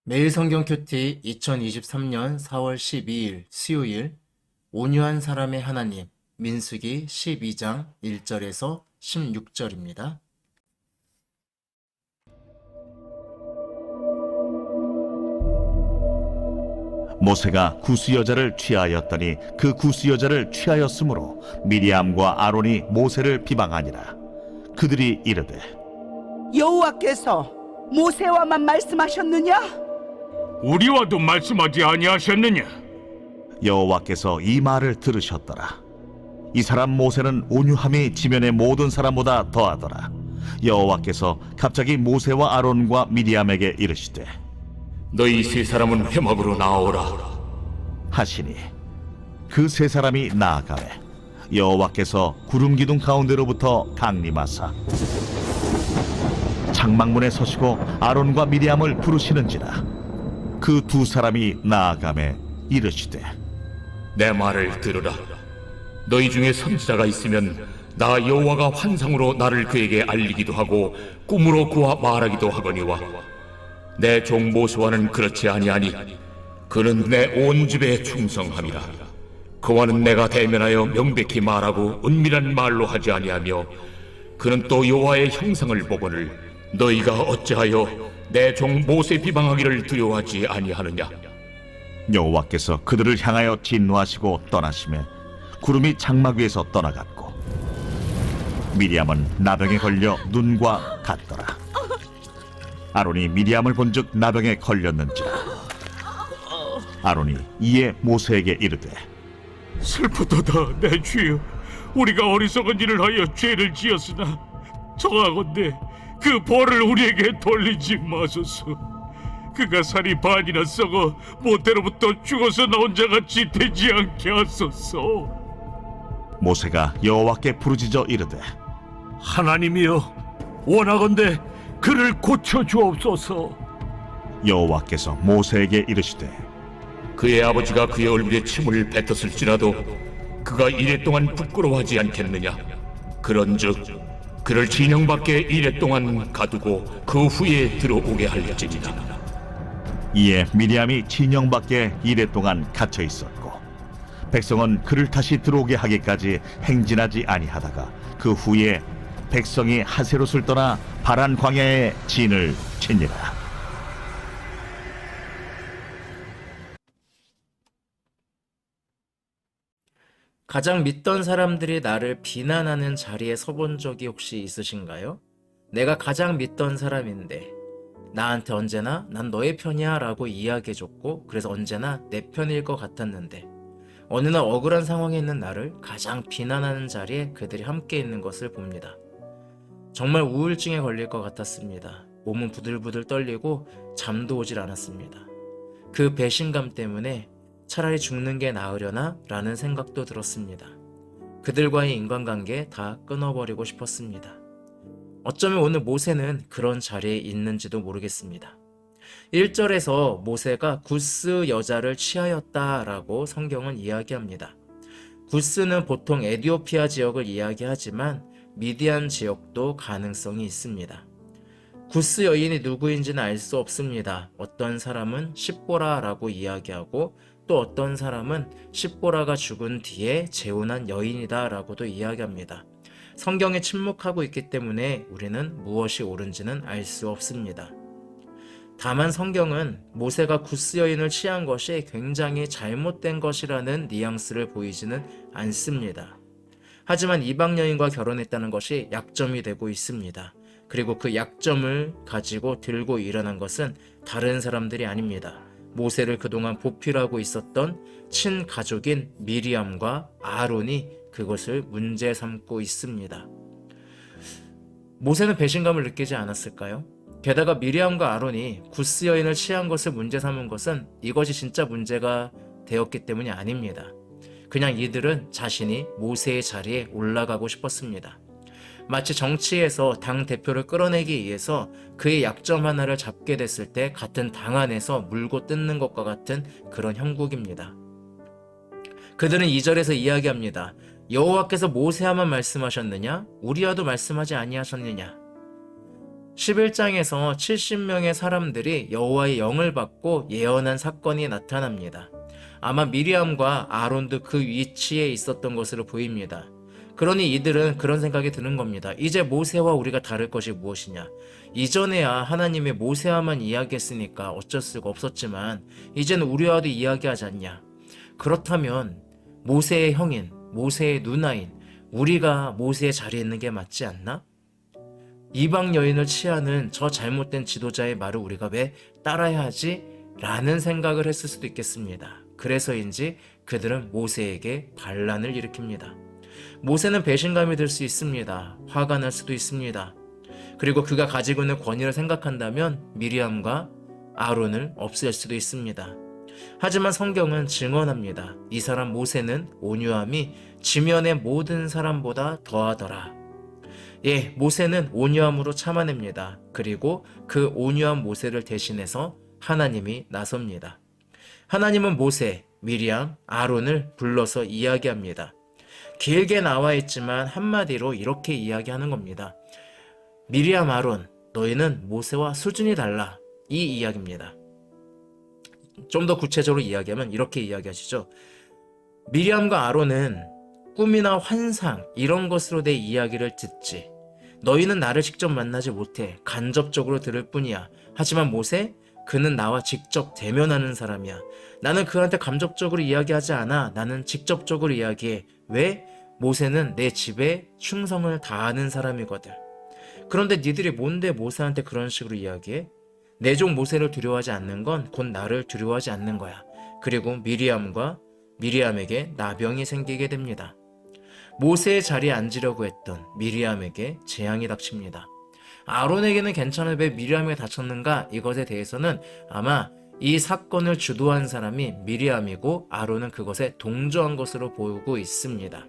매일 성경 큐티 2023년 4월 12일 수요일 온유한 사람의 하나님 민수기 12장 1절에서 16절입니다. 모세가 구스 여자를 취하였더니 그 구스 여자를 취하였으므로 미리암과 아론이 모세를 비방하니라. 그들이 이르되 여호와께서 모세와만 말씀하셨느냐? 우리와도 말씀하지 아니하셨느냐? 여호와께서 이 말을 들으셨더라. 이 사람 모세는 온유함이 지면의 모든 사람보다 더하더라. 여호와께서 갑자기 모세와 아론과 미리암에게 이르시되 너희 세 사람은 회막으로 나오라. 하시니 그 세 사람이 나아가매 여호와께서 구름 기둥 가운데로부터 강림하사 장막문에 서시고 아론과 미리암을 부르시는지라. 그 두 사람이 나아가매 이르시되 내 말을 들으라. 너희 중에 선지자가 있으면 나 여호와가 환상으로 나를 그에게 알리기도 하고 꿈으로 그와 말하기도 하거니와 내 종 모세와는 그렇지 아니하니 그는 내 온 집에 충성함이라. 그와는 내가 대면하여 명백히 말하고 은밀한 말로 하지 아니하며 그는 또 여호와의 형상을 보거늘 너희가 어찌하여 내 종 모세 비방하기를 두려워하지 아니하느냐? 여호와께서 그들을 향하여 진노하시고 떠나시매 구름이 장막 위에서 떠나갔고 미리암은 나병에 걸려 눈과 같더라. 아론이 미리암을 본즉 나병에 걸렸는지라. 아론이 이에 모세에게 이르되 슬프도다 내 주여, 우리가 어리석은 일을 하여 죄를 지었으나 청하건대 그 벌을 우리에게 돌리지 마소서. 그가 살이 반이나 썩어 모태로부터 죽어서 나온 자같이 되지 않게 하소서. 모세가 여호와께 부르짖어 이르되 하나님이여, 원하건대 그를 고쳐 주옵소서. 여호와께서 모세에게 이르시되 그의 아버지가 그의 얼굴에 침을 뱉었을지라도 그가 이래 동안 부끄러워하지 않겠느냐? 그런즉 그를 진영 밖에 이래 동안 가두고 그 후에 들어오게 할지니라. 이에 미리암이 진영 밖에 이래 동안 갇혀 있었고 백성은 그를 다시 들어오게 하기까지 행진하지 아니하다가 그 후에 백성이 하세롯을 떠나 바란 광야에 진을 치니라. 가장 믿던 사람들이 나를 비난하는 자리에 서본 적이 혹시 있으신가요? 내가 가장 믿던 사람인데 나한테 언제나 난 너의 편이야 라고 이야기해줬고 그래서 언제나 내 편일 것 같았는데 어느 날 억울한 상황에 있는 나를 가장 비난하는 자리에 그들이 함께 있는 것을 봅니다. 정말 우울증에 걸릴 것 같았습니다. 몸은 부들부들 떨리고 잠도 오질 않았습니다. 그 배신감 때문에 차라리 죽는 게 나으려나 라는 생각도 들었습니다. 그들과의 인간관계 다 끊어버리고 싶었습니다. 어쩌면 오늘 모세는 그런 자리에 있는지도 모르겠습니다. 1절에서 모세가 구스 여자를 취하였다라고 성경은 이야기합니다. 구스는 보통 에디오피아 지역을 이야기하지만 미디안 지역도 가능성이 있습니다. 구스 여인이 누구인지는 알 수 없습니다. 어떤 사람은 십보라라고 이야기하고 또 어떤 사람은 십보라가 죽은 뒤에 재혼한 여인이다 라고도 이야기합니다. 성경에 침묵하고 있기 때문에 우리는 무엇이 옳은지는 알 수 없습니다. 다만 성경은 모세가 구스 여인을 취한 것이 굉장히 잘못된 것이라는 뉘앙스를 보이지는 않습니다. 하지만 이방 여인과 결혼했다는 것이 약점이 되고 있습니다. 그리고 그 약점을 가지고 들고 일어난 것은 다른 사람들이 아닙니다. 모세를 그동안 보필하고 있었던 친가족인 미리암과 아론이 그것을 문제 삼고 있습니다. 모세는 배신감을 느끼지 않았을까요? 게다가 미리암과 아론이 구스 여인을 취한 것을 문제 삼은 것은 이것이 진짜 문제가 되었기 때문이 아닙니다. 그냥 이들은 자신이 모세의 자리에 올라가고 싶었습니다. 마치 정치에서 당 대표를 끌어내기 위해서 그의 약점 하나를 잡게 됐을 때 같은 당 안에서 물고 뜯는 것과 같은 그런 형국입니다. 그들은 2절에서 이야기합니다. 여호와께서 모세와만 말씀하셨느냐? 우리와도 말씀하지 아니하셨느냐? 11장에서 70명의 사람들이 여호와의 영을 받고 예언한 사건이 나타납니다. 아마 미리암과 아론도 그 위치에 있었던 것으로 보입니다. 그러니 이들은 그런 생각이 드는 겁니다. 이제 모세와 우리가 다를 것이 무엇이냐? 이전에야 하나님이 모세와만 이야기했으니까 어쩔 수가 없었지만 이제는 우리와도 이야기하지 않냐? 그렇다면 모세의 형인, 모세의 누나인 우리가 모세의 자리에 있는 게 맞지 않나? 이방 여인을 취하는 저 잘못된 지도자의 말을 우리가 왜 따라야 하지? 라는 생각을 했을 수도 있겠습니다. 그래서인지 그들은 모세에게 반란을 일으킵니다. 모세는 배신감이 들 수 있습니다. 화가 날 수도 있습니다. 그리고 그가 가지고 있는 권위를 생각한다면 미리암과 아론을 없앨 수도 있습니다. 하지만 성경은 증언합니다. 이 사람 모세는 온유함이 지면의 모든 사람보다 더하더라. 예, 모세는 온유함으로 참아냅니다. 그리고 그 온유한 모세를 대신해서 하나님이 나섭니다. 하나님은 모세, 미리암, 아론을 불러서 이야기합니다. 길게 나와 있지만 한마디로 이렇게 이야기하는 겁니다. 미리암, 아론, 너희는 모세와 수준이 달라. 이 이야기입니다. 좀 더 구체적으로 이야기하면 이렇게 이야기하시죠. 미리암과 아론은 꿈이나 환상 이런 것으로 내 이야기를 듣지. 너희는 나를 직접 만나지 못해. 간접적으로 들을 뿐이야. 하지만 모세? 그는 나와 직접 대면하는 사람이야. 나는 그한테 간접적으로 이야기하지 않아. 나는 직접적으로 이야기해. 왜? 모세는 내 집에 충성을 다하는 사람이거든. 그런데 니들이 뭔데 모세한테 그런 식으로 이야기해? 내 종 모세를 두려워하지 않는 건 곧 나를 두려워하지 않는 거야. 그리고 미리암에게 나병이 생기게 됩니다. 모세의 자리에 앉으려고 했던 미리암에게 재앙이 닥칩니다. 아론에게는 괜찮은데 왜 미리암에게 닥쳤는가? 이것에 대해서는 아마 이 사건을 주도한 사람이 미리암이고 아론은 그것에 동조한 것으로 보이고 있습니다.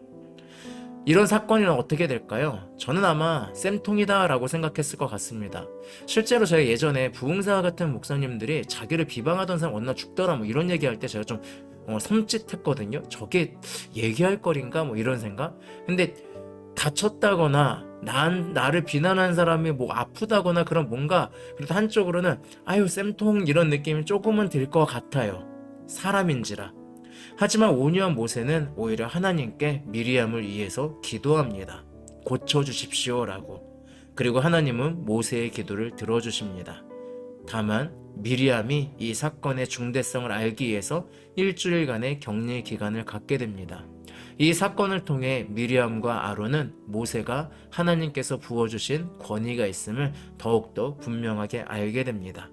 이런 사건이란 어떻게 될까요? 저는 아마 쌤통이다 라고 생각했을 것 같습니다. 실제로 제가 예전에 부흥사 같은 목사님들이 자기를 비방하던 사람 어느 날 죽더라 뭐 이런 얘기할 때 제가 좀 섬찟했거든요. 저게 얘기할 거린가 뭐 이런 생각. 근데 다쳤다거나 나를 비난하는 사람이 뭐 아프다거나 그런 뭔가 그래도 한쪽으로는 아유 쌤통 이런 느낌이 조금은 들 것 같아요. 사람인지라. 하지만 온유한 모세는 오히려 하나님께 미리암을 위해서 기도합니다. 고쳐주십시오라고. 그리고 하나님은 모세의 기도를 들어주십니다. 다만 미리암이 이 사건의 중대성을 알기 위해서 일주일간의 격리 기간을 갖게 됩니다. 이 사건을 통해 미리암과 아론은 모세가 하나님께서 부어주신 권위가 있음을 더욱더 분명하게 알게 됩니다.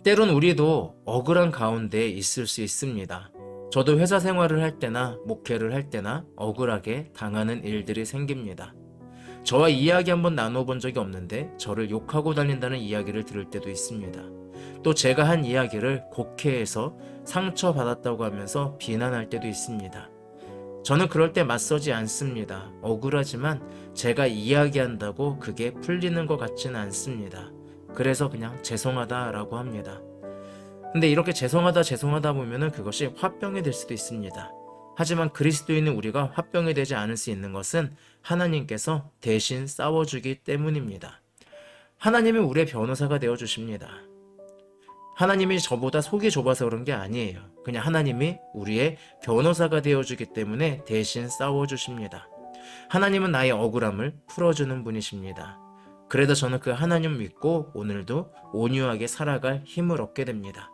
때론 우리도 억울한 가운데 있을 수 있습니다. 저도 회사 생활을 할 때나 목회를 할 때나 억울하게 당하는 일들이 생깁니다. 저와 이야기 한번 나눠본 적이 없는데 저를 욕하고 다닌다는 이야기를 들을 때도 있습니다. 또 제가 한 이야기를 곡해해서 상처받았다고 하면서 비난할 때도 있습니다. 저는 그럴 때 맞서지 않습니다. 억울하지만 제가 이야기한다고 그게 풀리는 것 같지는 않습니다. 그래서 그냥 죄송하다라고 합니다. 근데 이렇게 죄송하다 보면은 그것이 화병이 될 수도 있습니다. 하지만 그리스도인은 우리가 화병이 되지 않을 수 있는 것은 하나님께서 대신 싸워주기 때문입니다. 하나님이 우리의 변호사가 되어주십니다. 하나님이 저보다 속이 좁아서 그런 게 아니에요. 그냥 하나님이 우리의 변호사가 되어주기 때문에 대신 싸워주십니다. 하나님은 나의 억울함을 풀어주는 분이십니다. 그래도 저는 그 하나님 믿고 오늘도 온유하게 살아갈 힘을 얻게 됩니다.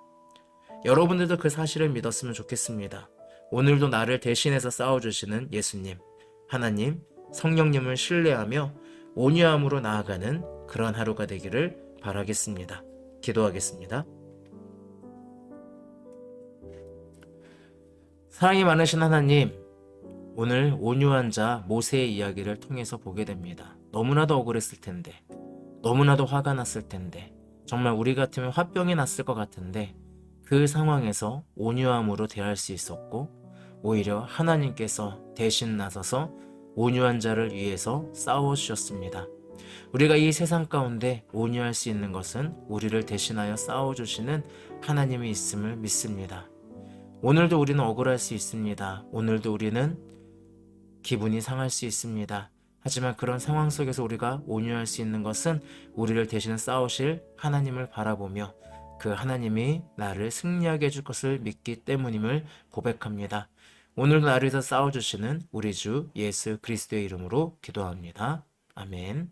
여러분들도 그 사실을 믿었으면 좋겠습니다. 오늘도 나를 대신해서 싸워주시는 예수님, 하나님, 성령님을 신뢰하며 온유함으로 나아가는 그런 하루가 되기를 바라겠습니다. 기도하겠습니다. 사랑이 많으신 하나님, 오늘 온유한 자 모세의 이야기를 통해서 보게 됩니다. 너무나도 억울했을 텐데, 너무나도 화가 났을 텐데, 정말 우리 같으면 화병이 났을 것 같은데 그 상황에서 온유함으로 대할 수 있었고 오히려 하나님께서 대신 나서서 온유한 자를 위해서 싸워주셨습니다. 우리가 이 세상 가운데 온유할 수 있는 것은 우리를 대신하여 싸워주시는 하나님이 있음을 믿습니다. 오늘도 우리는 억울할 수 있습니다. 오늘도 우리는 기분이 상할 수 있습니다. 하지만 그런 상황 속에서 우리가 온유할 수 있는 것은 우리를 대신 싸우실 하나님을 바라보며 그 하나님이 나를 승리하게 해줄 것을 믿기 때문임을 고백합니다. 오늘도 나를 위해서 싸워주시는 우리 주 예수 그리스도의 이름으로 기도합니다. 아멘.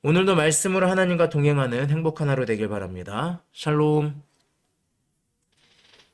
오늘도 말씀으로 하나님과 동행하는 행복한 하루 되길 바랍니다. 샬롬.